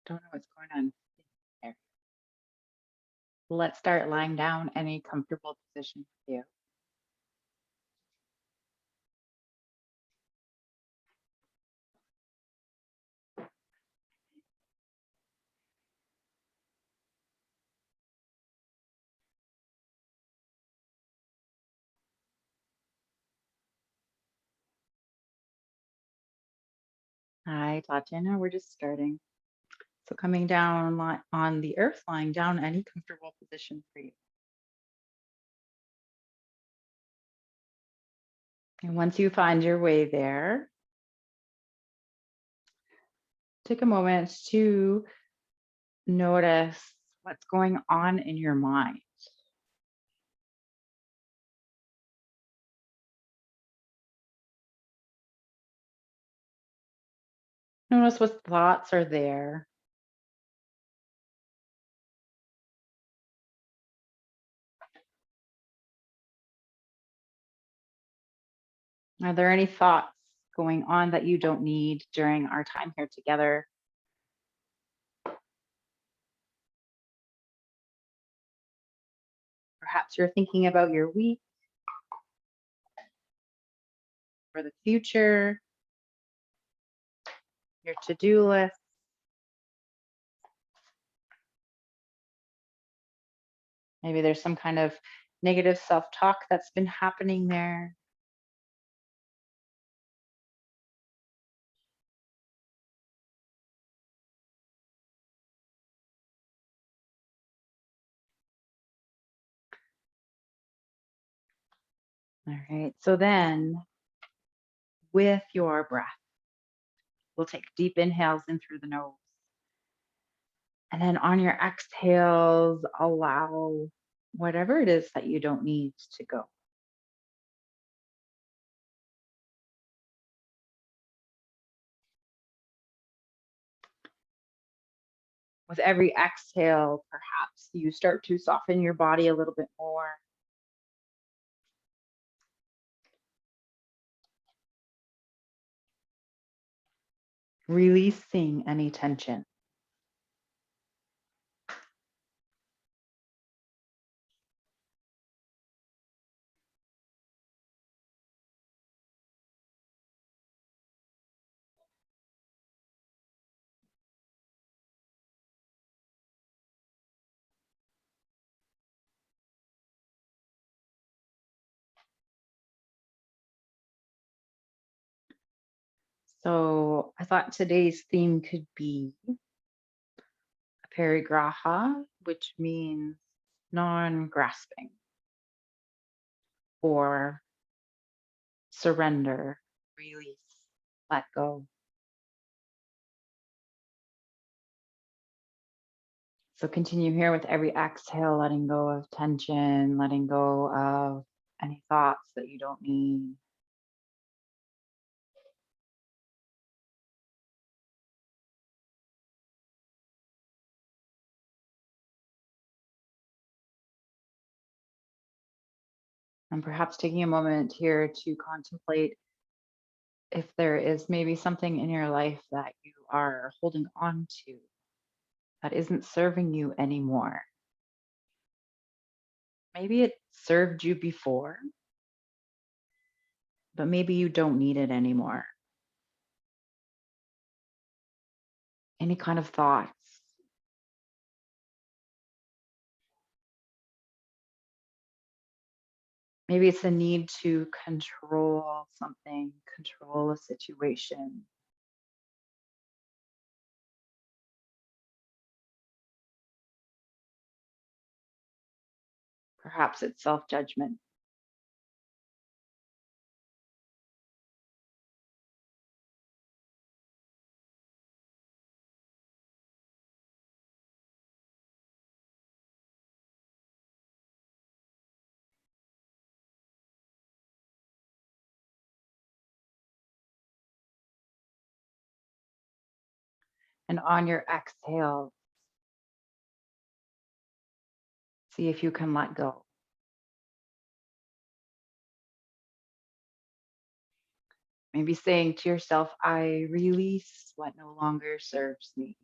Don't know what's going on there. Let's start lying down, any comfortable position for you. Hi, Tatiana. We're just starting. So coming down on the earth, lying down, any comfortable position for you. And once you find your way there, take a moment to notice what's going on in your mind. Notice what thoughts are there. Are there any thoughts going on that you don't need during our time here together? Perhaps you're thinking about your week or the future, your to-do list. Maybe there's some kind of negative self-talk that's been happening there. All right. So then with your breath, we'll take deep inhales in through the nose. And then on your exhales, allow whatever it is that you don't need to go. With every exhale, perhaps you start to soften your body a little bit more. Releasing any tension. So I thought today's theme could be Aparigraha, which means non-grasping or surrender, release, let go. So continue here with every exhale, letting go of tension, letting go of any thoughts that you don't need. And perhaps taking a moment here to contemplate if there is maybe something in your life that you are holding on to that isn't serving you anymore. Maybe it served you before, but maybe you don't need it anymore. Any kind of thoughts. Maybe it's a need to control something, control a situation. Perhaps it's self judgment. And on your exhale, see if you can let go. Maybe saying to yourself, I release what no longer serves me.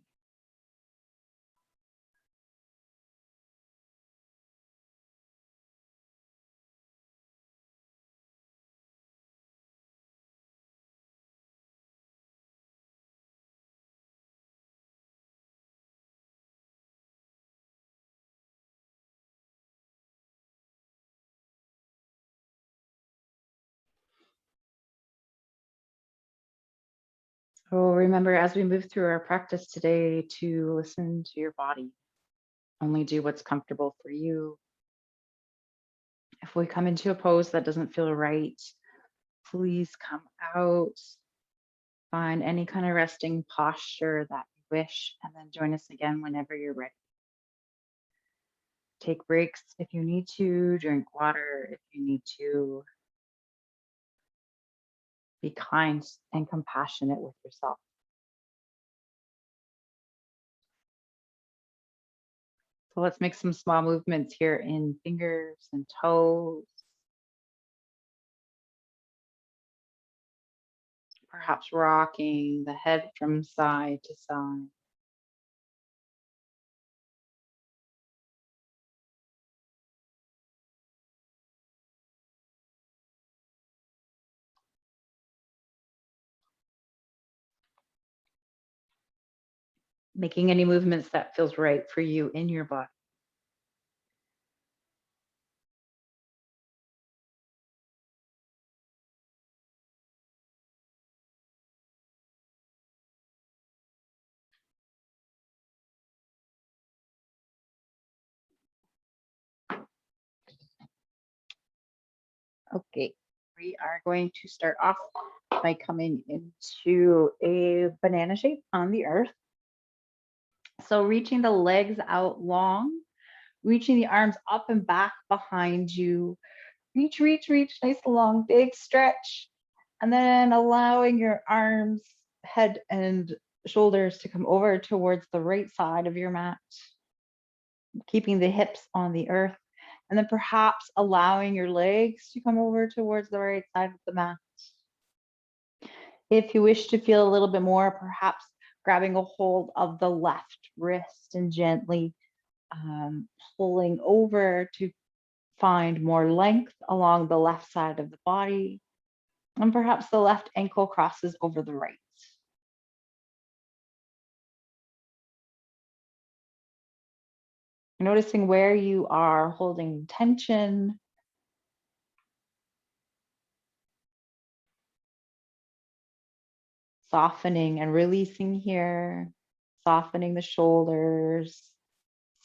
So remember, as we move through our practice today, to listen to your body. Only do what's comfortable for you. If we come into a pose that doesn't feel right, please come out. Find any kind of resting posture that you wish, and then join us again whenever you're ready. Take breaks if you need to, drink water if you need to. Be kind and compassionate with yourself. So let's make some small movements here in fingers and toes. Perhaps rocking the head from side to side. Making any movements that feels right for you in your body. Okay, we are going to start off by coming into a banana shape on the earth. So reaching the legs out long, reaching the arms up and back behind you. Reach, reach, reach, nice long, big stretch. And then allowing your arms, head, and shoulders to come over towards the right side of your mat, keeping the hips on the earth. And then perhaps allowing your legs to come over towards the right side of the mat. If you wish to feel a little bit more, perhaps grabbing a hold of the left wrist and gently pulling over to find more length along the left side of the body. And perhaps the left ankle crosses over the right. Noticing where you are holding tension. Softening and releasing here. Softening the shoulders.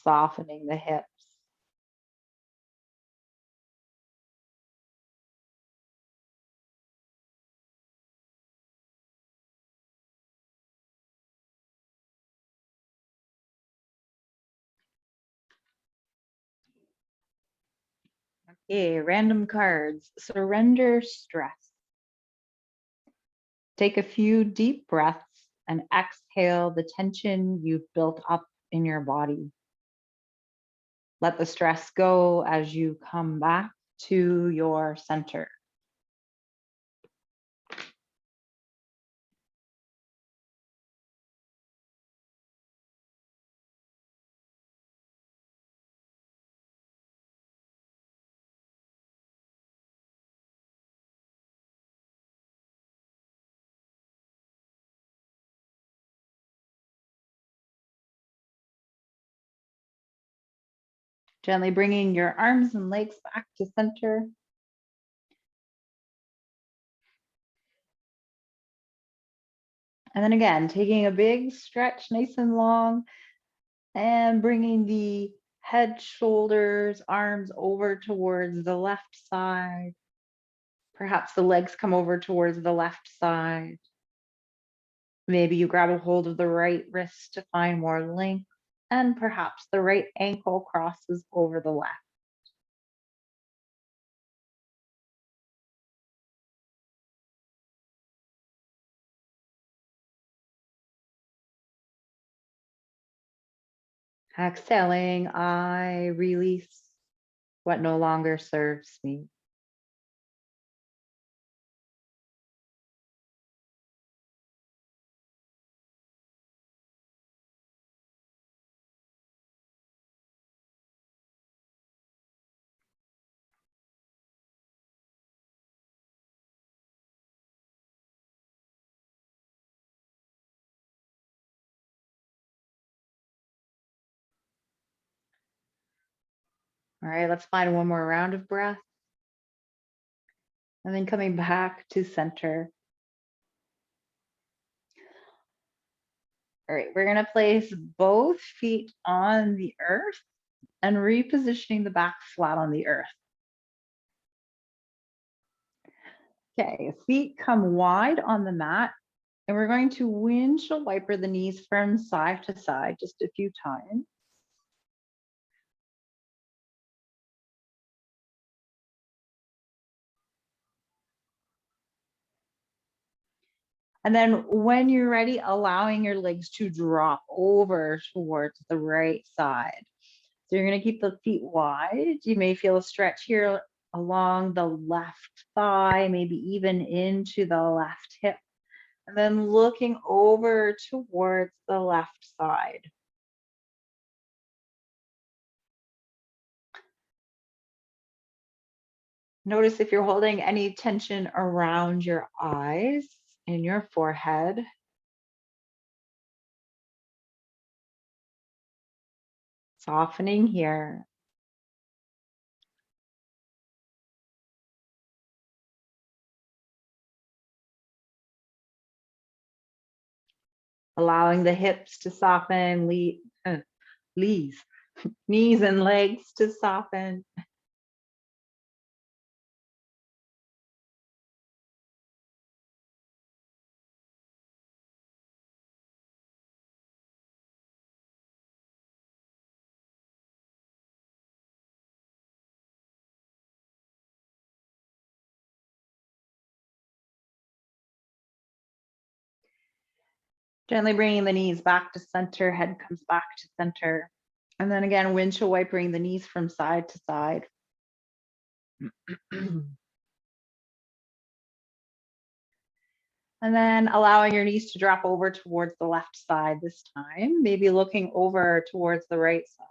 Softening the hips. Okay, random cards. Surrender stress. Take a few deep breaths and exhale the tension you've built up in your body. Let the stress go as you come back to your center. Gently bringing your arms and legs back to center. And then again, taking a big stretch, nice and long, and bringing the head, shoulders, arms over towards the left side. Perhaps the legs come over towards the left side. Maybe you grab a hold of the right wrist to find more length, and perhaps the right ankle crosses over the left. Exhaling, I release what no longer serves me. All right, let's find one more round of breath. And then coming back to center. All right, we're gonna place both feet on the earth and repositioning the back flat on the earth. Okay, feet come wide on the mat, and we're going to windshield wiper the knees from side to side just a few times. And then when you're ready, allowing your legs to drop over towards the right side. So you're going to keep the feet wide. You may feel a stretch here along the left thigh, maybe even into the left hip. And then looking over towards the left side. Notice if you're holding any tension around your eyes and your forehead. Softening here. Allowing the hips to soften, knees and legs to soften. Gently bringing the knees back to center, head comes back to center. And then again, windshield wipering the knees from side to side. And then allowing your knees to drop over towards the left side this time, maybe looking over towards the right side.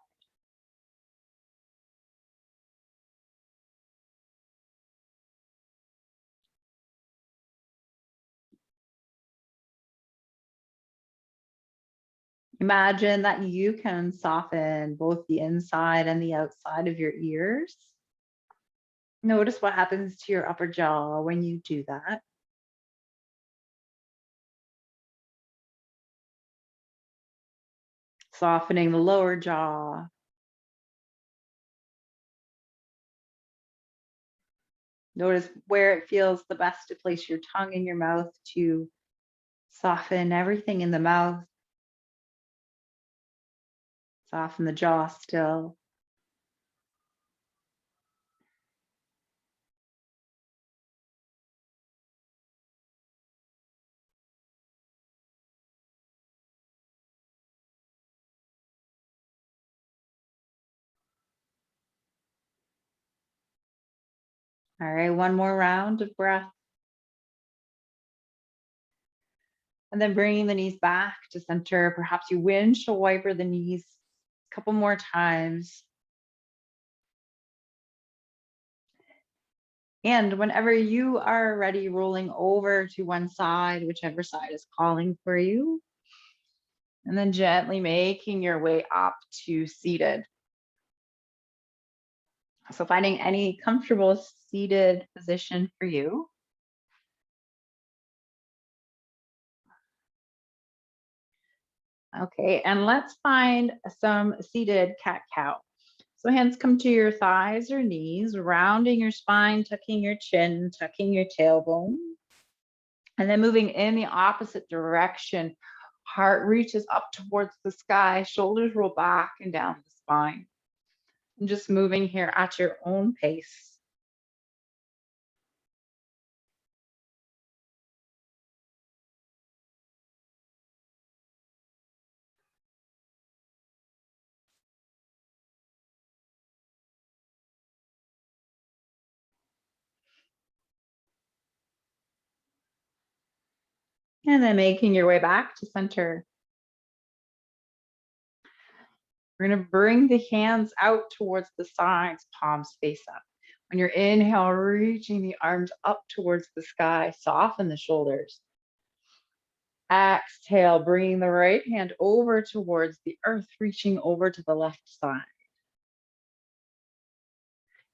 Imagine that you can soften both the inside and the outside of your ears. Notice what happens to your upper jaw when you do that. Softening the lower jaw. Notice where it feels the best to place your tongue in your mouth to soften everything in the mouth. Soften the jaw still. All right, one more round of breath. And then bringing the knees back to center. Perhaps you windshield wiper the knees a couple more times. And whenever you are ready, rolling over to one side, whichever side is calling for you. And then gently making your way up to seated. So finding any comfortable seated position for you. Okay, and let's find some seated cat-cow. So hands come to your thighs or knees, rounding your spine, tucking your chin, tucking your tailbone. And then moving in the opposite direction. Heart reaches up towards the sky, shoulders roll back and down the spine. And just moving here at your own pace. And then making your way back to center. We're going to bring the hands out towards the sides, palms face up. On your inhale, reaching the arms up towards the sky, soften the shoulders. Exhale, bringing the right hand over towards the earth, reaching over to the left side.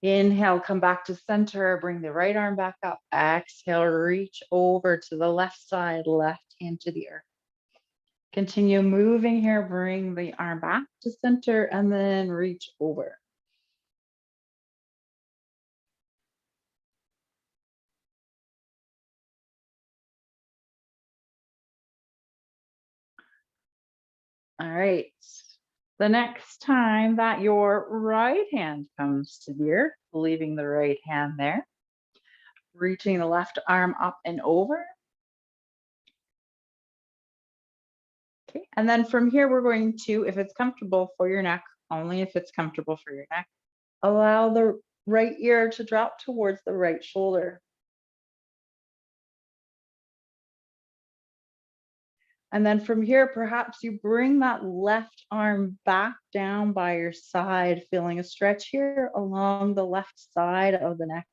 Inhale, come back to center, bring the right arm back up. Exhale, reach over to the left side, left hand to the earth. Continue moving here. Bring the arm back to center and then reach over. All right. The next time that your right hand comes to the earth, leaving the right hand there, reaching the left arm up and over. Okay, and then from here, we're going to, if it's comfortable for your neck, only if it's comfortable for your neck, allow the right ear to drop towards the right shoulder. And then from here, perhaps you bring that left arm back down by your side, feeling a stretch here along the left side of the neck.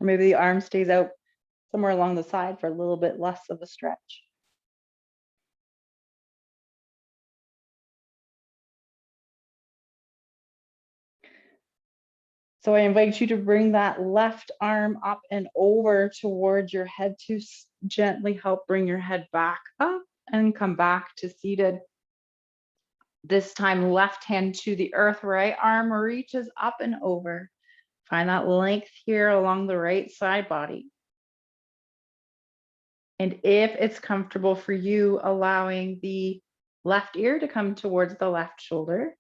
Or maybe the arm stays out somewhere along the side for a little bit less of a stretch. So I invite you to bring that left arm up and over towards your head to gently help bring your head back up and come back to seated. This time, left hand to the earth, right arm reaches up and over. Find that length here along the right side body. And if it's comfortable for you, allowing the left ear to come towards the left shoulder.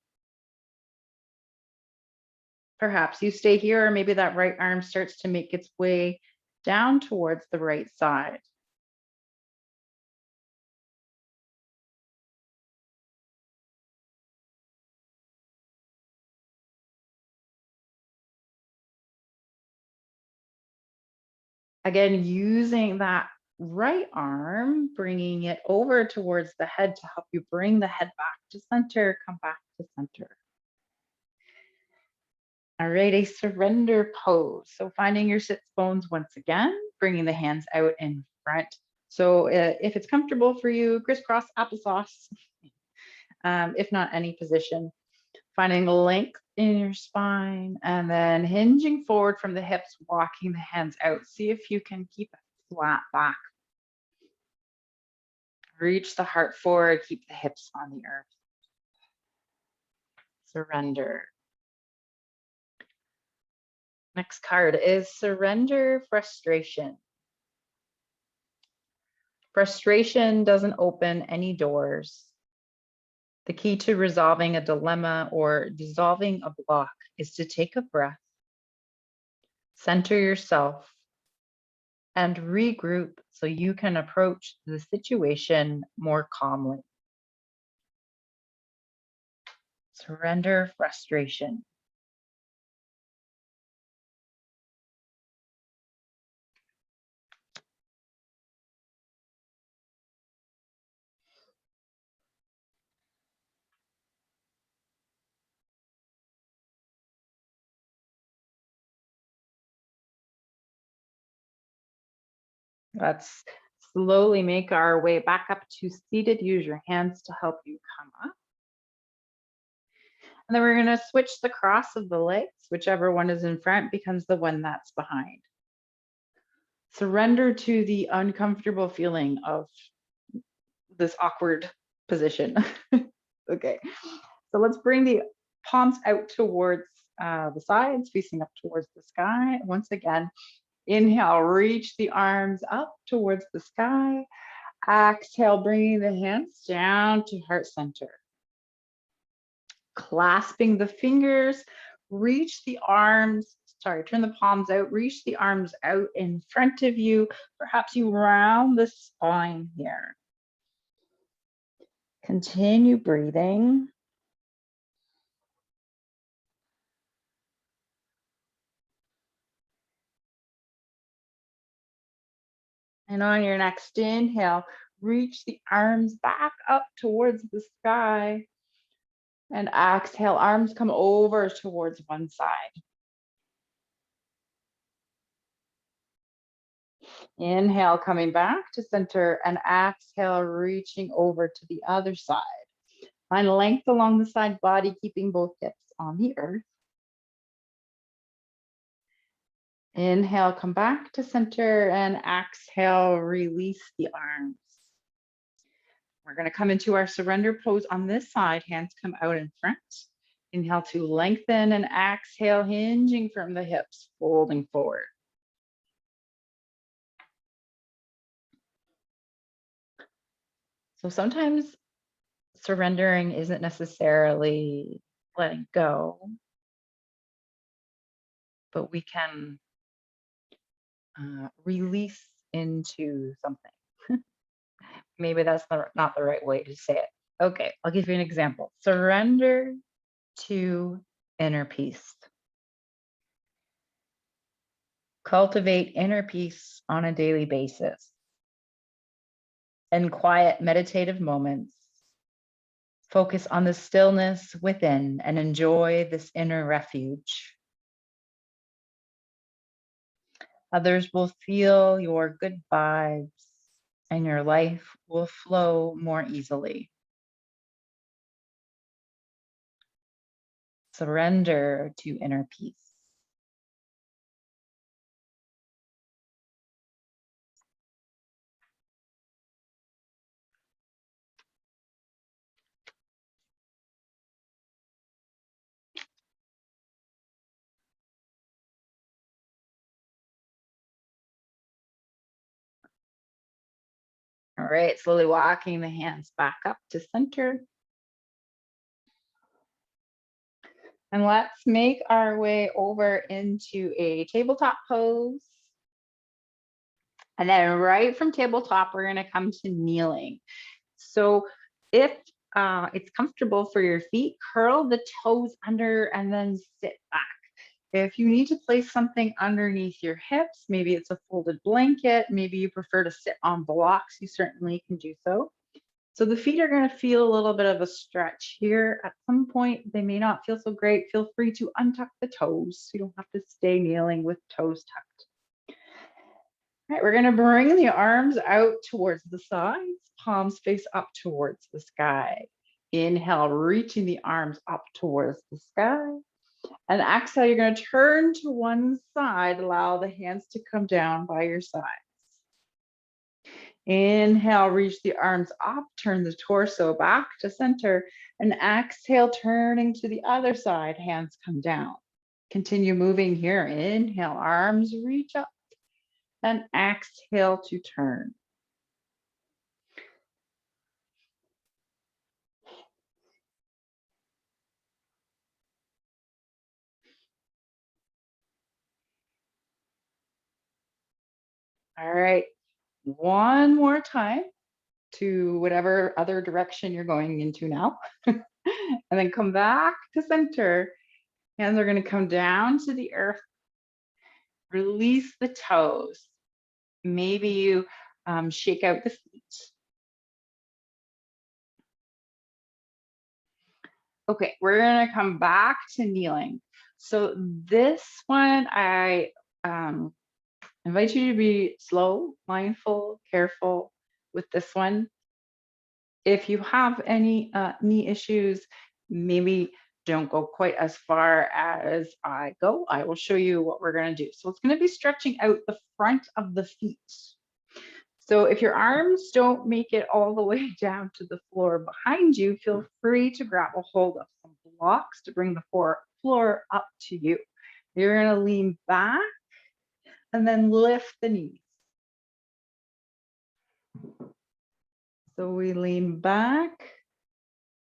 Perhaps you stay here, or maybe that right arm starts to make its way down towards the right side. Again, using that right arm, bringing it over towards the head to help you bring the head back to center, come back to center. All right, a surrender pose. So finding your sits bones once again, bringing the hands out in front. So if it's comfortable for you, crisscross applesauce. If not, any position. Finding length in your spine and then hinging forward from the hips, walking the hands out. See if you can keep a flat back. Reach the heart forward, keep the hips on the earth. Surrender. Next card is surrender frustration. Frustration doesn't open any doors. The key to resolving a dilemma or dissolving a block is to take a breath, center yourself, and regroup so you can approach the situation more calmly. Surrender frustration. Let's slowly make our way back up to seated. Use your hands to help you come up. And then we're going to switch the cross of the legs. Whichever one is in front becomes the one that's behind. Surrender to the uncomfortable feeling of this awkward position. Okay, so let's bring the palms out towards the sides, facing up towards the sky. Once again, inhale, reach the arms up towards the sky. Exhale, bringing the hands down to heart center. Clasping the fingers, reach the arms, turn the palms out, reach the arms out in front of you. Perhaps you round the spine here. Continue breathing. And on your next inhale, reach the arms back up towards the sky. And exhale, arms come over towards one side. Inhale, coming back to center, and exhale, reaching over to the other side. Find length along the side body, keeping both hips on the earth. Inhale, come back to center, and exhale, release the arms. We're going to come into our surrender pose on this side. Hands come out in front. Inhale to lengthen, and exhale, hinging from the hips, folding forward. So sometimes surrendering isn't necessarily letting go, but we can release into something. Maybe that's not the right way to say it. Okay, I'll give you an example. Surrender to inner peace. Cultivate inner peace on a daily basis. In quiet meditative moments, focus on the stillness within and enjoy this inner refuge. Others will feel your good vibes and your life will flow more easily. Surrender to inner peace. All right, slowly walking the hands back up to center. And let's make our way over into a tabletop pose. And then right from tabletop, we're going to come to kneeling. So if it's comfortable for your feet, curl the toes under and then sit back. If you need to place something underneath your hips, maybe it's a folded blanket, maybe you prefer to sit on blocks, you certainly can do so. So the feet are going to feel a little bit of a stretch here. At some point, they may not feel so great. Feel free to untuck the toes. You don't have to stay kneeling with toes tucked. All right, we're going to bring the arms out towards the sides, palms face up towards the sky. Inhale, reaching the arms up towards the sky. And exhale, you're going to turn to one side, allow the hands to come down by your sides. Inhale, reach the arms up, turn the torso back to center, and exhale, turning to the other side, hands come down. Continue moving here. Inhale, arms reach up, and exhale to turn. All right, one more time to whatever other direction you're going into now. And then come back to center. Hands are going to come down to the earth. Release the toes. Maybe you shake out the feet. Okay, we're going to come back to kneeling. So this one, I invite you to be slow, mindful, careful with this one. If you have any knee issues, maybe don't go quite as far as I go. I will show you what we're going to do. So it's going to be stretching out the front of the feet. So if your arms don't make it all the way down to the floor behind you, feel free to grab a hold of some blocks to bring the floor up to you. You're going to lean back and then lift the knees. So we lean back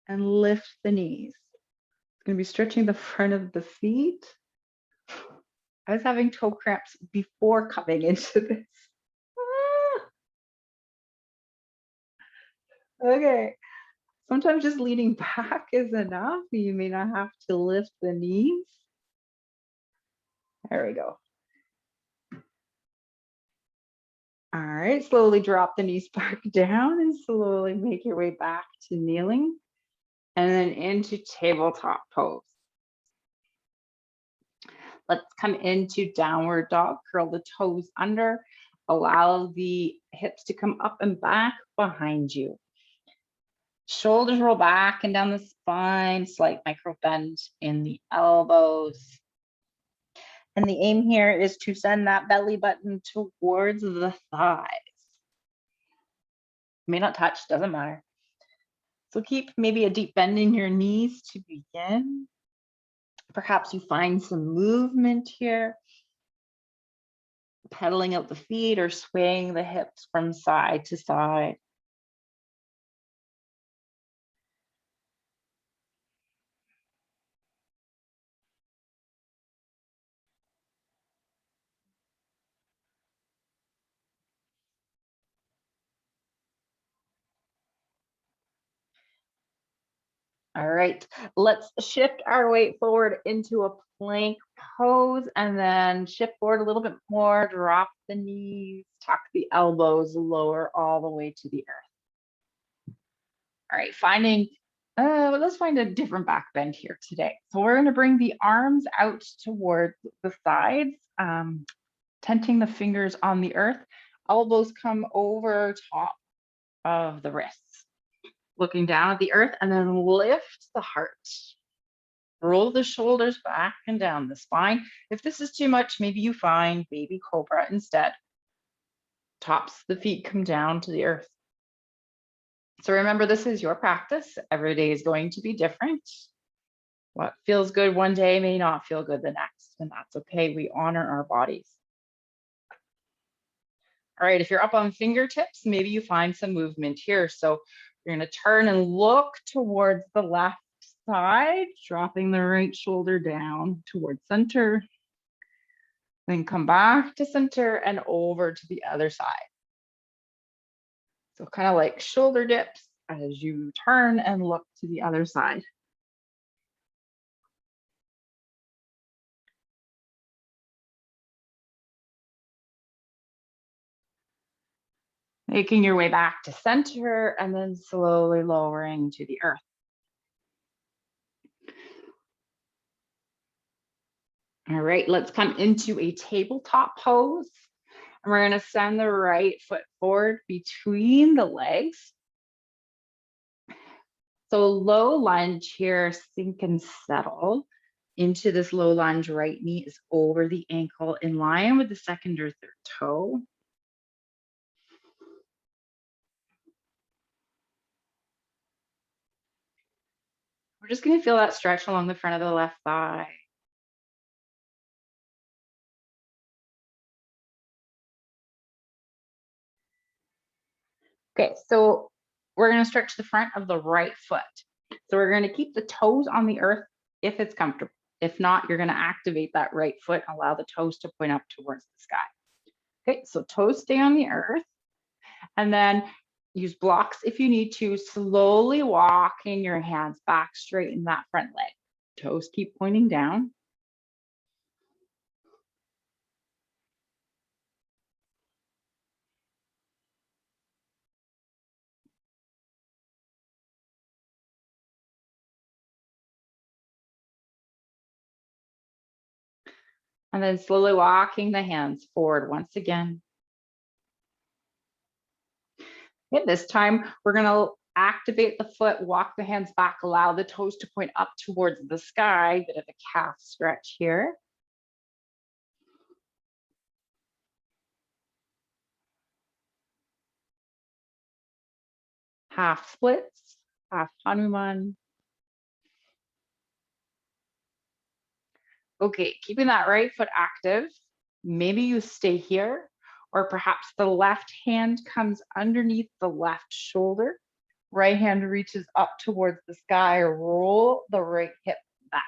and lift the knees. It's going to be stretching the front of the feet. I was having toe cramps before coming into this. Okay. Sometimes just leaning back is enough. You may not have to lift the knees. There we go. All right, slowly drop the knees back down and slowly make your way back to kneeling and then into tabletop pose. Let's come into downward dog, curl the toes under, allow the hips to come up and back behind you. Shoulders roll back and down the spine, slight micro bend in the elbows. And the aim here is to send that belly button towards the thighs. May not touch, doesn't matter. So keep maybe a deep bend in your knees to begin. Perhaps you find some movement here, pedaling out the feet or swaying the hips from side to side. All right, let's shift our weight forward into a plank pose and then shift forward a little bit more, drop the knees, tuck the elbows, lower all the way to the earth. All right, let's find a different back bend here today. So we're gonna bring the arms out towards the sides, tenting the fingers on the earth. Elbows come over top of the wrists. Looking down at the earth and then lift the heart. Roll the shoulders back and down the spine. If this is too much, maybe you find baby cobra instead. Tops of the feet come down to the earth. So remember, this is your practice. Every day is going to be different. What feels good one day may not feel good the next, and that's okay. We honor our bodies. All right, if you're up on fingertips, maybe you find some movement here. So you're going to turn and look towards the left side, dropping the right shoulder down towards center. Then come back to center and over to the other side. So kind of like shoulder dips as you turn and look to the other side. Making your way back to center and then slowly lowering to the earth. All right, let's come into a tabletop pose. And we're going to send the right foot forward between the legs. So low lunge here, sink and settle into this low lunge. Right knee is over the ankle in line with the second or third toe. We're just going to feel that stretch along the front of the left thigh. Okay, so we're going to stretch the front of the right foot. So we're going to keep the toes on the earth if it's comfortable. If not, you're going to activate that right foot and allow the toes to point up towards the sky. Okay, so toes stay on the earth. And then use blocks if you need to, slowly walking your hands back, straighten that front leg. Toes keep pointing down. And then slowly walking the hands forward once again. Okay, this time we're going to activate the foot, walk the hands back, allow the toes to point up towards the sky, bit of a calf stretch here. Half splits, half Hanuman. Okay, keeping that right foot active. Maybe you stay here, or perhaps the left hand comes underneath the left shoulder. Right hand reaches up towards the sky, roll the right hip back.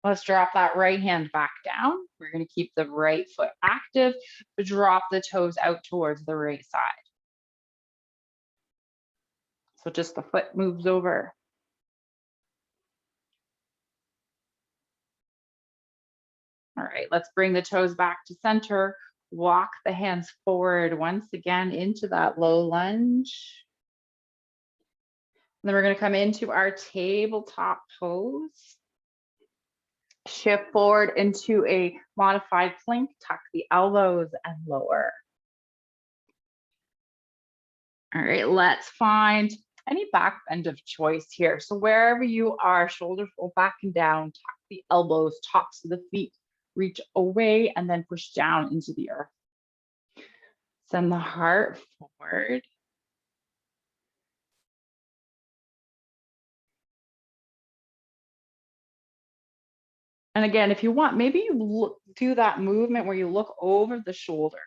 Let's drop that right hand back down. We're going to keep the right foot active, but drop the toes out towards the right side. So just the foot moves over. All right, let's bring the toes back to center. Walk the hands forward once again into that low lunge. And then we're going to come into our tabletop pose. Shift forward into a modified plank, tuck the elbows and lower. All right, let's find any back bend of choice here. So wherever you are, shoulders roll back and down, tuck the elbows, tops of the feet, reach away and then push down into the earth. Send the heart forward. And again, if you want, maybe you do that movement where you look over the shoulder.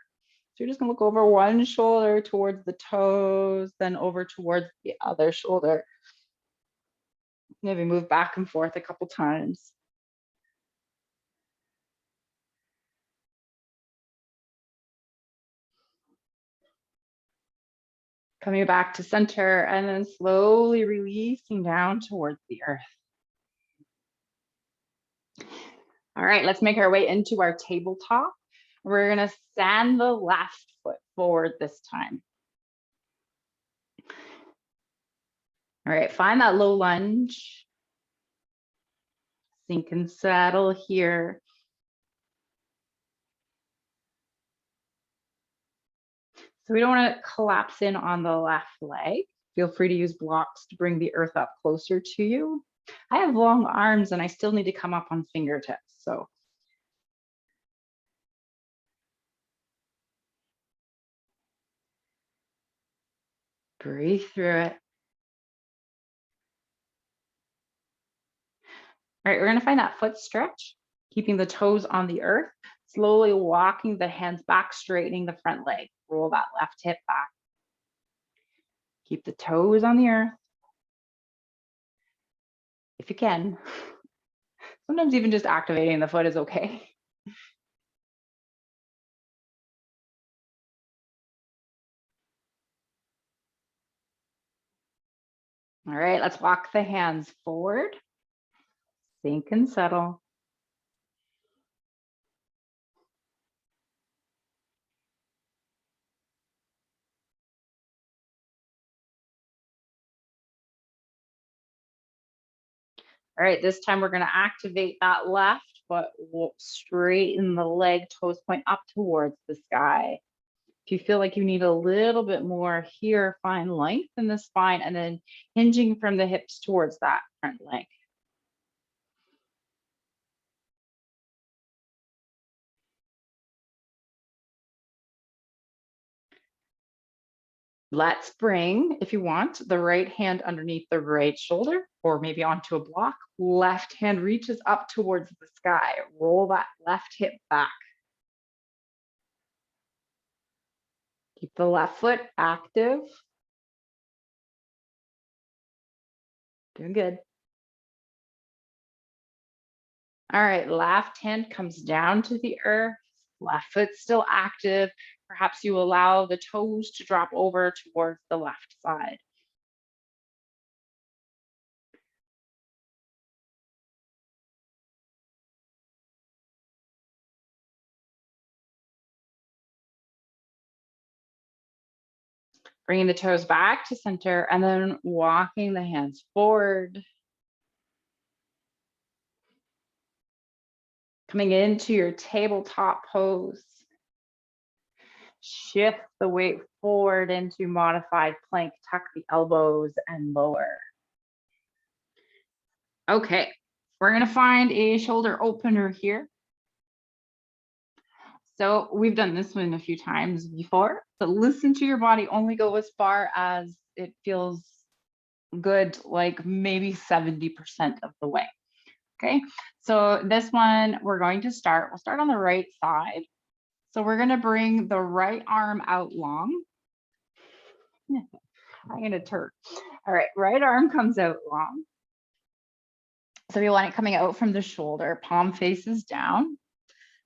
So you're just gonna look over one shoulder towards the toes, then over towards the other shoulder. Maybe move back and forth a couple times. Coming back to center and then slowly releasing down towards the earth. All right, let's make our way into our tabletop. We're gonna stand the left foot forward this time. All right, find that low lunge. Sink and settle here. So we don't want to collapse in on the left leg. Feel free to use blocks to bring the earth up closer to you. I have long arms and I still need to come up on fingertips. So breathe through it. All right, we're going to find that foot stretch, keeping the toes on the earth, slowly walking the hands back, straightening the front leg. Roll that left hip back. Keep the toes on the earth. If you can. Sometimes even just activating the foot is okay. All right, let's walk the hands forward. Sink and settle. All right, this time we're going to activate that left foot. We'll straighten the leg, toes point up towards the sky. If you feel like you need a little bit more here, find length in the spine and then hinging from the hips towards that front leg. Let's bring, if you want, the right hand underneath the right shoulder or maybe onto a block. Left hand reaches up towards the sky. Roll that left hip back. Keep the left foot active. Doing good. All right, left hand comes down to the earth. Left foot still active. Perhaps you allow the toes to drop over towards the left side. Bringing the toes back to center and then walking the hands forward. Coming into your tabletop pose. Shift the weight forward into modified plank. Tuck the elbows and lower. Okay, we're gonna find a shoulder opener here. So we've done this one a few times before, but listen to your body, only go as far as it feels good, like maybe 70% of the way. Okay, so this one we're going to start, we'll start on the right side. So we're gonna bring the right arm out long. I'm gonna turn. All right, right arm comes out long. So we want it coming out from the shoulder, palm faces down.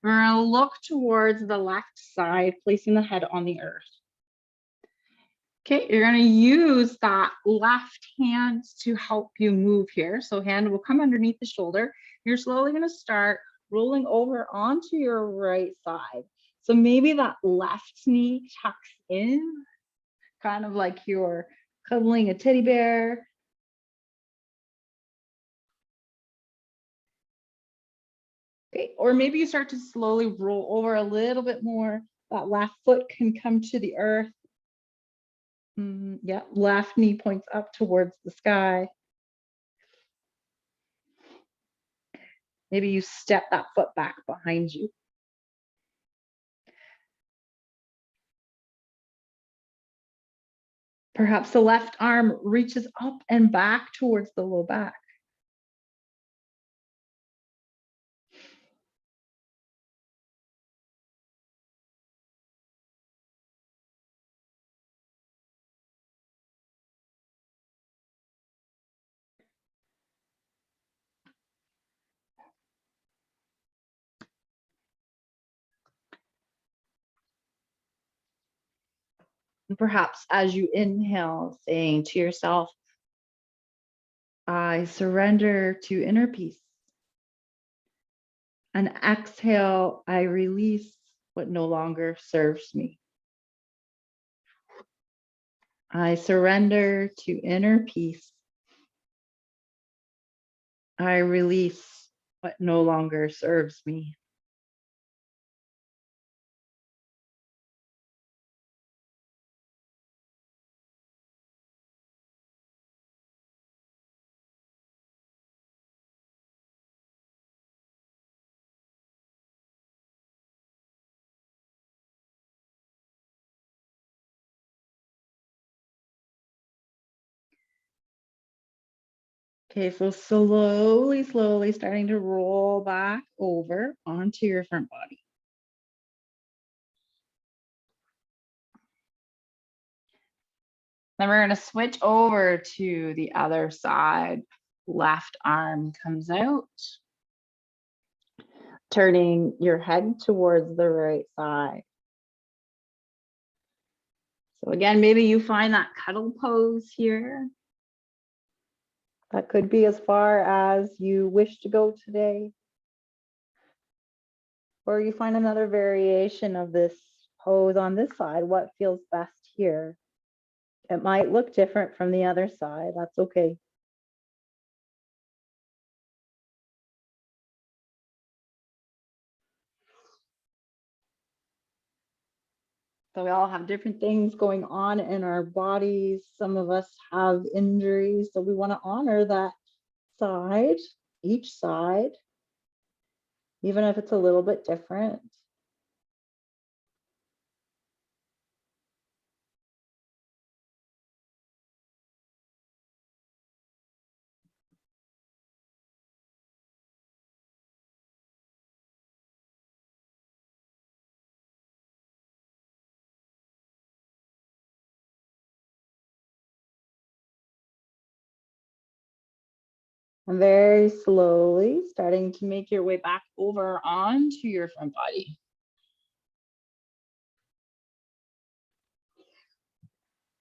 We're gonna look towards the left side, placing the head on the earth. Okay, you're gonna use that left hand to help you move here. So hand will come underneath the shoulder. You're slowly gonna start rolling over onto your right side. So maybe that left knee tucks in, kind of like you're cuddling a teddy bear. Okay, or maybe you start to slowly roll over a little bit more. That left foot can come to the earth. Yeah, left knee points up towards the sky. Maybe you step that foot back behind you. Perhaps the left arm reaches up and back towards the low back. And perhaps as you inhale, saying to yourself, I surrender to inner peace. And exhale, I release what no longer serves me. I surrender to inner peace. I release what no longer serves me. Okay, so slowly, slowly starting to roll back over onto your front body. Then we're going to switch over to the other side. Left arm comes out, turning your head towards the right side. So again, maybe you find that cuddle pose here. That could be as far as you wish to go today. Or you find another variation of this pose on this side, what feels best here. It might look different from the other side, that's okay. So we all have different things going on in our bodies. Some of us have injuries, so we want to honor that side, each side, even if it's a little bit different. And very slowly starting to make your way back over onto your front body.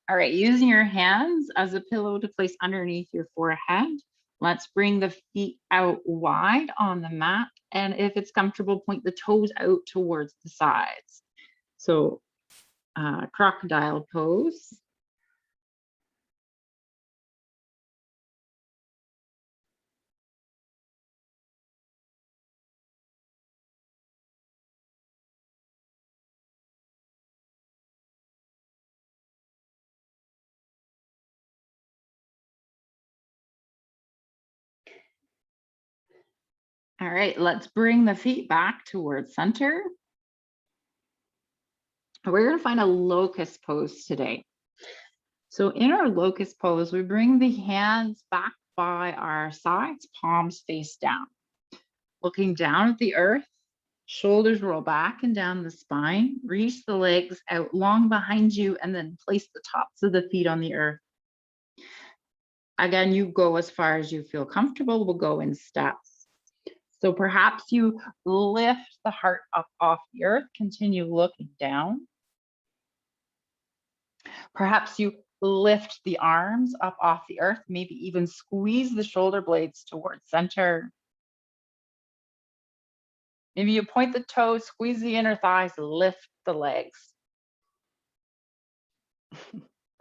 All right, using your hands as a pillow to place underneath your forehead. Let's bring the feet out wide on the mat. And if it's comfortable, point the toes out towards the sides. So crocodile pose. All right, let's bring the feet back towards center. We're going to find a locust pose today. So in our locust pose, we bring the hands back by our sides, palms face down. Looking down at the earth, shoulders roll back and down the spine, reach the legs out long behind you, and then place the tops of the feet on the earth. Again, you go as far as you feel comfortable. We'll go in steps. So perhaps you lift the heart up off the earth, continue looking down. Perhaps you lift the arms up off the earth, maybe even squeeze the shoulder blades towards center. Maybe you point the toes, squeeze the inner thighs, lift the legs.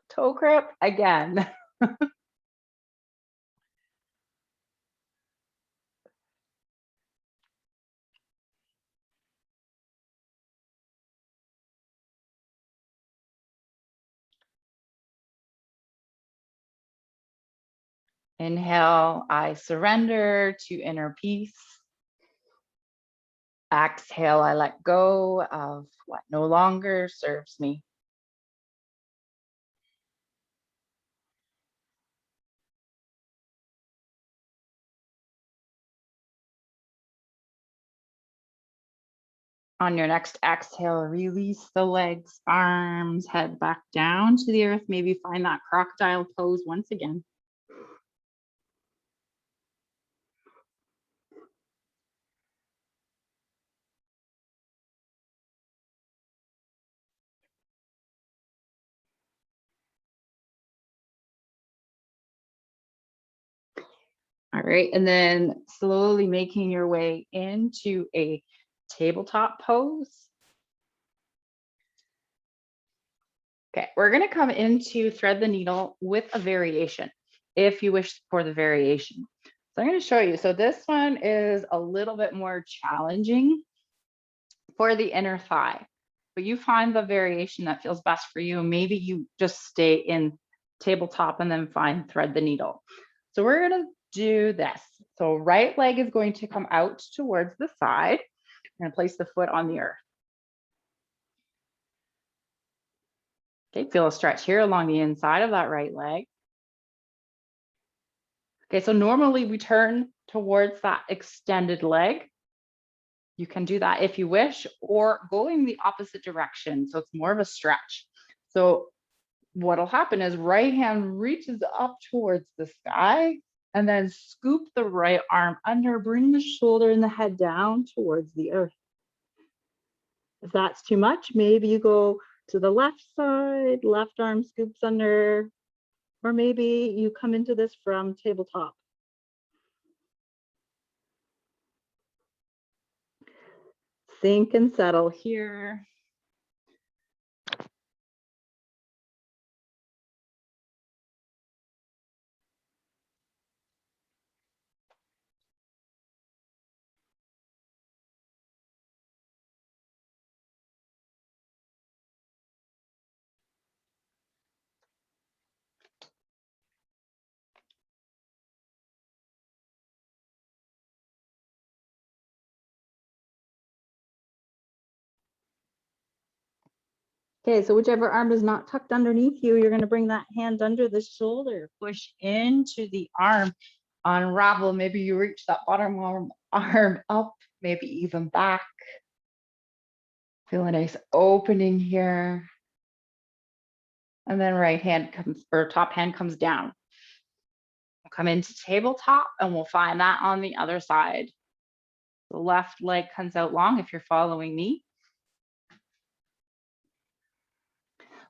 Toe grip again. Inhale, I surrender to inner peace. Exhale, I let go of what no longer serves me. On your next exhale, release the legs, arms, head back down to the earth. Maybe find that crocodile pose once again. All right, and then slowly making your way into a tabletop pose. Okay, we're gonna come into thread the needle with a variation, if you wish for the variation. So I'm gonna show you. So this one is a little bit more challenging for the inner thigh, but you find the variation that feels best for you. Maybe you just stay in tabletop and then find thread the needle. So we're gonna do this. So right leg is going to come out towards the side. I'm gonna place the foot on the earth. Okay, feel a stretch here along the inside of that right leg. Okay, so normally we turn towards that extended leg. You can do that if you wish, or going the opposite direction. So it's more of a stretch. So what'll happen is right hand reaches up towards the sky and then scoop the right arm under, bring the shoulder and the head down towards the earth. If that's too much, maybe you go to the left side, left arm scoops under, or maybe you come into this from tabletop. Sink and settle here. Okay, so whichever arm is not tucked underneath you, you're going to bring that hand under the shoulder, push into the arm, unravel. Maybe you reach that bottom arm up, maybe even back. Feel a nice opening here. And then right hand comes, or top hand comes down. We'll come into tabletop and we'll find that on the other side. The left leg comes out long if you're following me.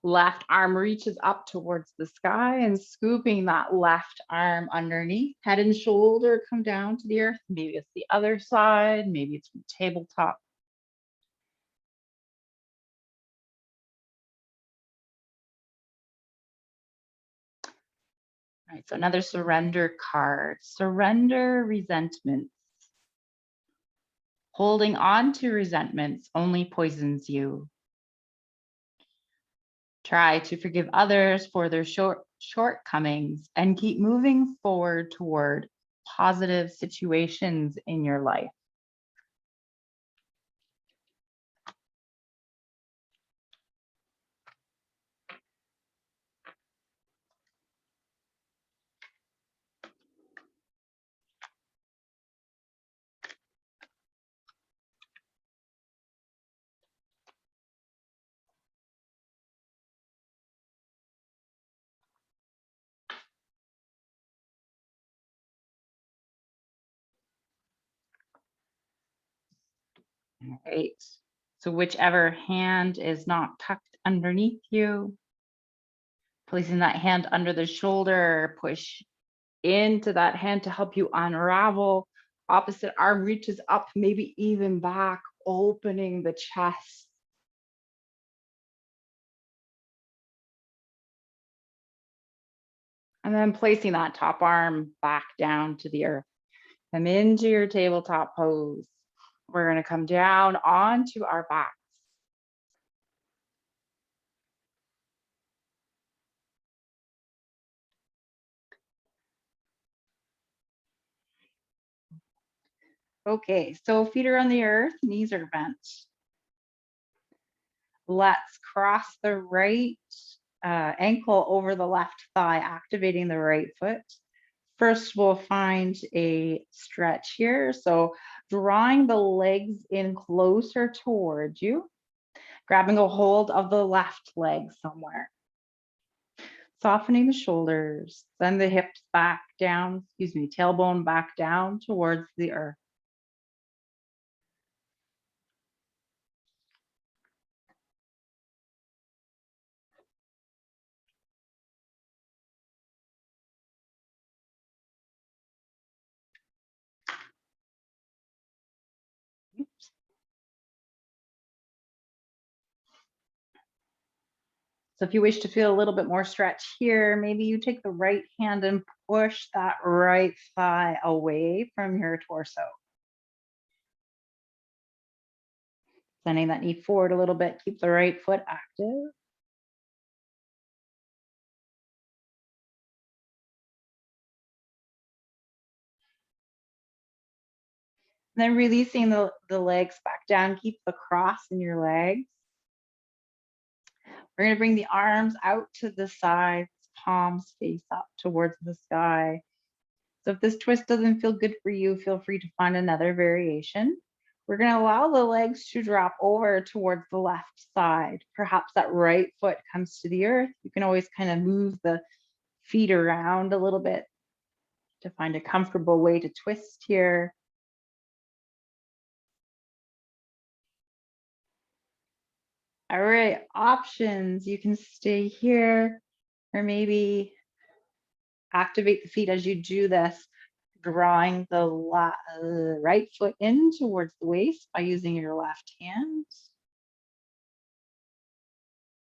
Left arm reaches up towards the sky and scooping that left arm underneath. Head and shoulder come down to the earth. Maybe it's the other side. Maybe it's from tabletop. All right, so another surrender card. Surrender resentments. Holding on to resentments only poisons you. Try to forgive others for their shortcomings and keep moving forward toward positive situations in your life. All right. So whichever hand is not tucked underneath you, placing that hand under the shoulder, push into that hand to help you unravel. Opposite arm reaches up, maybe even back, opening the chest. And then placing that top arm back down to the earth. Come into your tabletop pose. We're going to come down onto our backs. Okay, so feet are on the earth, knees are bent. Let's cross the right ankle over the left thigh, activating the right foot. First, we'll find a stretch here. So drawing the legs in closer towards you, grabbing a hold of the left leg somewhere. Softening the shoulders, send the hips back down, tailbone back down towards the earth. So if you wish to feel a little bit more stretch here, maybe you take the right hand and push that right thigh away from your torso. Sending that knee forward a little bit, keep the right foot active. And then releasing the legs back down, keep the cross in your legs. We're gonna bring the arms out to the sides, palms face up towards the sky. So if this twist doesn't feel good for you, feel free to find another variation. We're going to allow the legs to drop over towards the left side. Perhaps that right foot comes to the earth. You can always kind of move the feet around a little bit to find a comfortable way to twist here. All right, options. You can stay here or maybe activate the feet as you do this, drawing the right foot in towards the waist by using your left hand.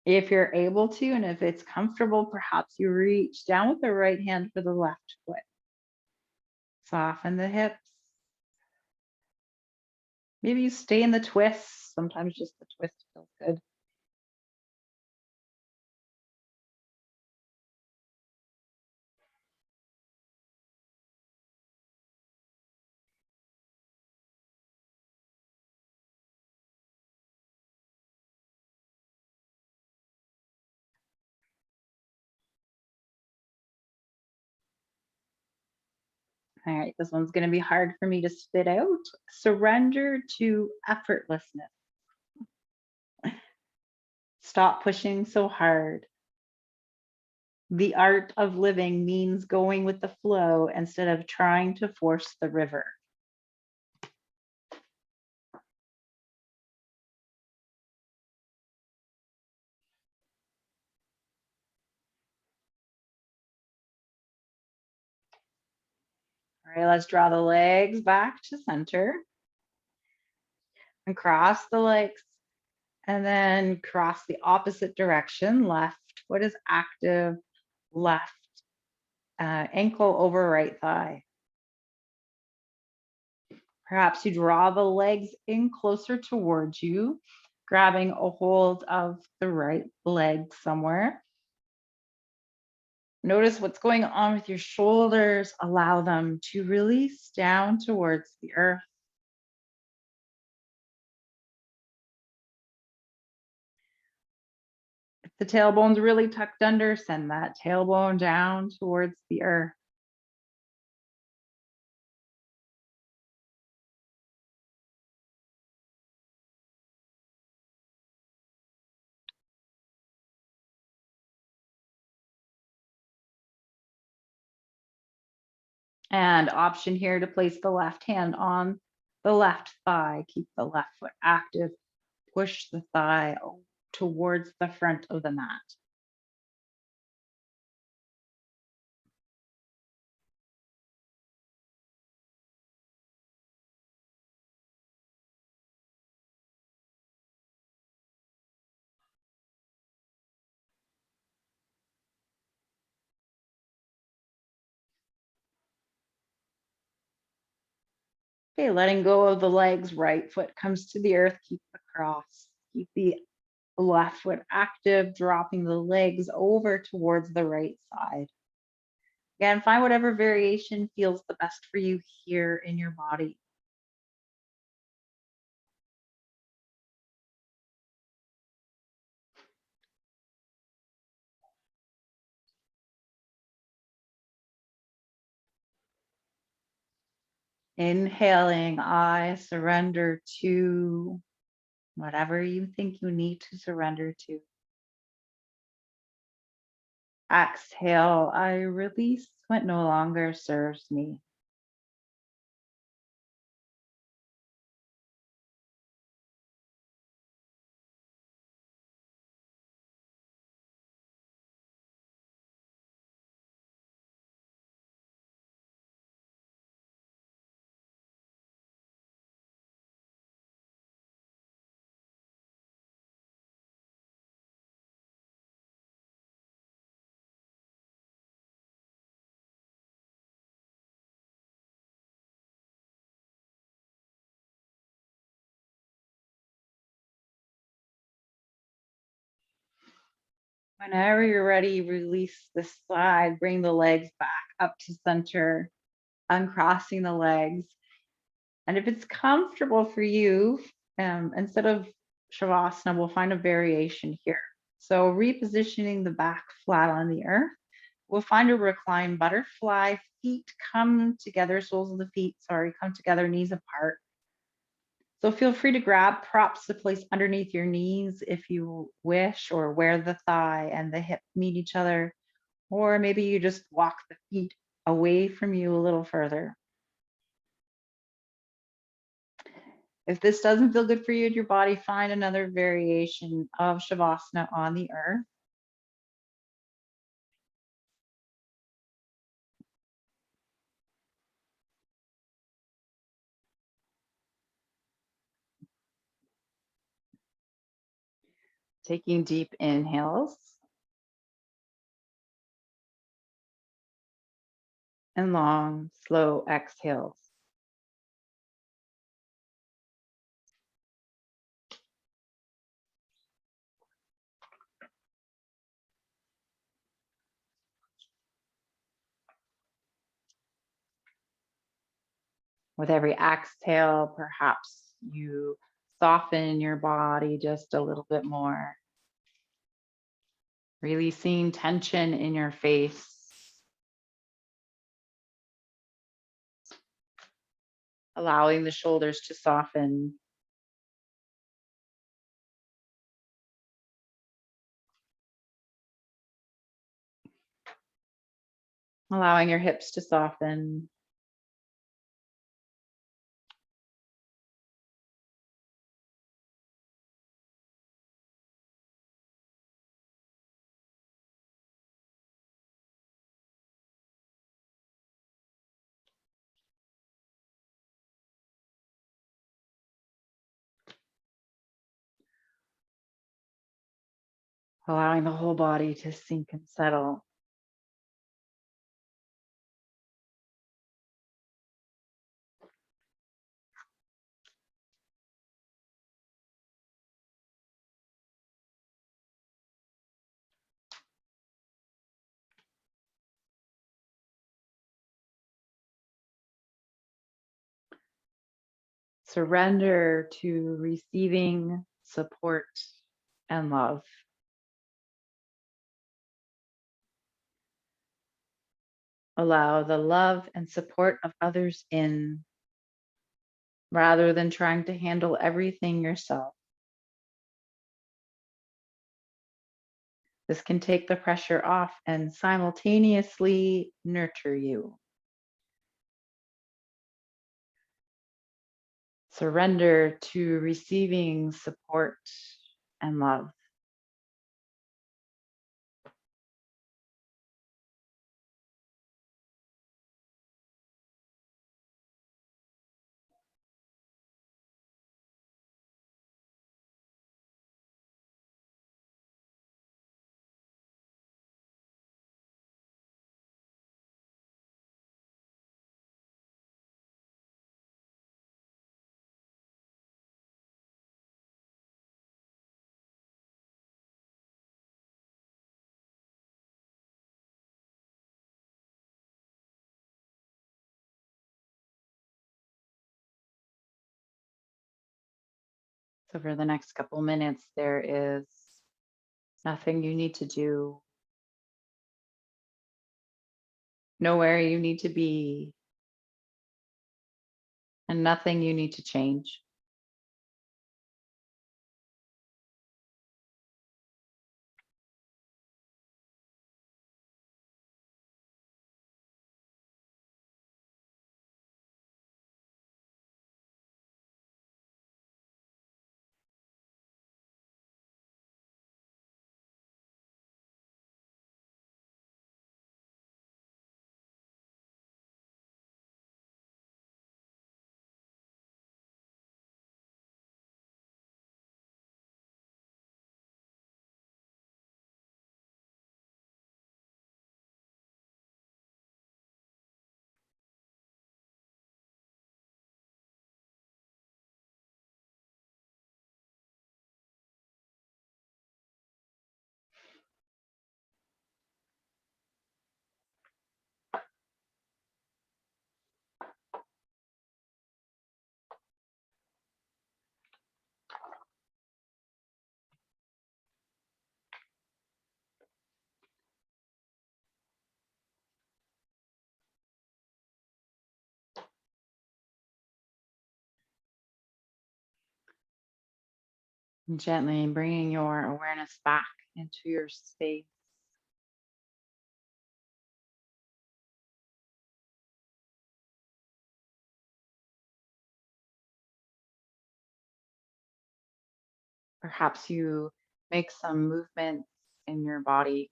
If you're able to, and if it's comfortable, perhaps you reach down with the right hand for the left foot. Soften the hips. Maybe you stay in the twist. Sometimes just the twist feels good. All right, this one's going to be hard for me to spit out. Surrender to effortlessness. Stop pushing so hard. The art of living means going with the flow instead of trying to force the river. All right, let's draw the legs back to center and cross the legs. And then cross the opposite direction. Left foot is active, left ankle over right thigh. Perhaps you draw the legs in closer towards you, grabbing a hold of the right leg somewhere. Notice what's going on with your shoulders. Allow them to release down towards the earth. If the tailbone's really tucked under, send that tailbone down towards the earth. And option here to place the left hand on the left thigh. Keep the left foot active. Push the thigh towards the front of the mat. Okay, letting go of the legs, right foot comes to the earth, keep the cross. Keep the left foot active, dropping the legs over towards the right side. Again, find whatever variation feels the best for you here in your body. Inhaling, I surrender to whatever you think you need to surrender to. Exhale, I release what no longer serves me. Whenever you're ready, release the side, bring the legs back up to center, uncrossing the legs. And if it's comfortable for you, instead of Shavasana, we'll find a variation here. So repositioning the back flat on the earth, we'll find a reclined butterfly. Feet come together, soles of the feet, come together, knees apart. So feel free to grab props to place underneath your knees if you wish, or where the thigh and the hip meet each other. Or maybe you just walk the feet away from you a little further. If this doesn't feel good for you in your body, find another variation of Shavasana on the earth. Taking deep inhales and long, slow exhales. With every exhale, perhaps you soften your body just a little bit more, releasing tension in your face, allowing the shoulders to soften, allowing your hips to soften. Allowing the whole body to sink and settle. Surrender to receiving support and love. Allow the love and support of others in, rather than trying to handle everything yourself. This can take the pressure off and simultaneously nurture you. Surrender to receiving support and love. So for the next couple minutes, there is nothing you need to do, nowhere you need to be. and nothing you need to change. And gently bringing your awareness back into your space. Perhaps you make some movements in your body.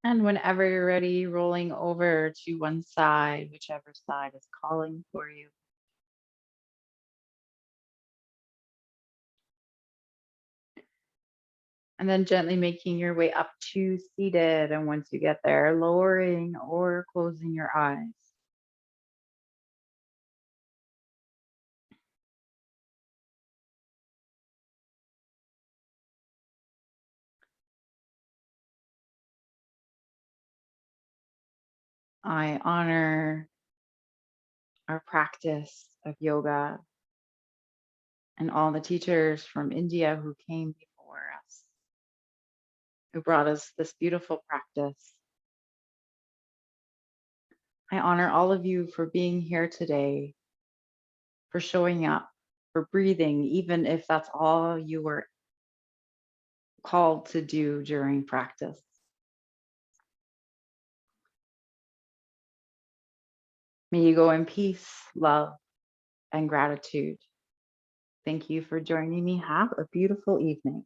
And whenever you're ready, rolling over to one side, whichever side is calling for you. And then gently making your way up to seated. And once you get there, lowering or closing your eyes. I honor our practice of yoga and all the teachers from India who came before us, who brought us this beautiful practice. I honor all of you for being here today, for showing up, for breathing, even if that's all you were called to do during practice. May you go in peace, love, and gratitude. Thank you for joining me. Have a beautiful evening.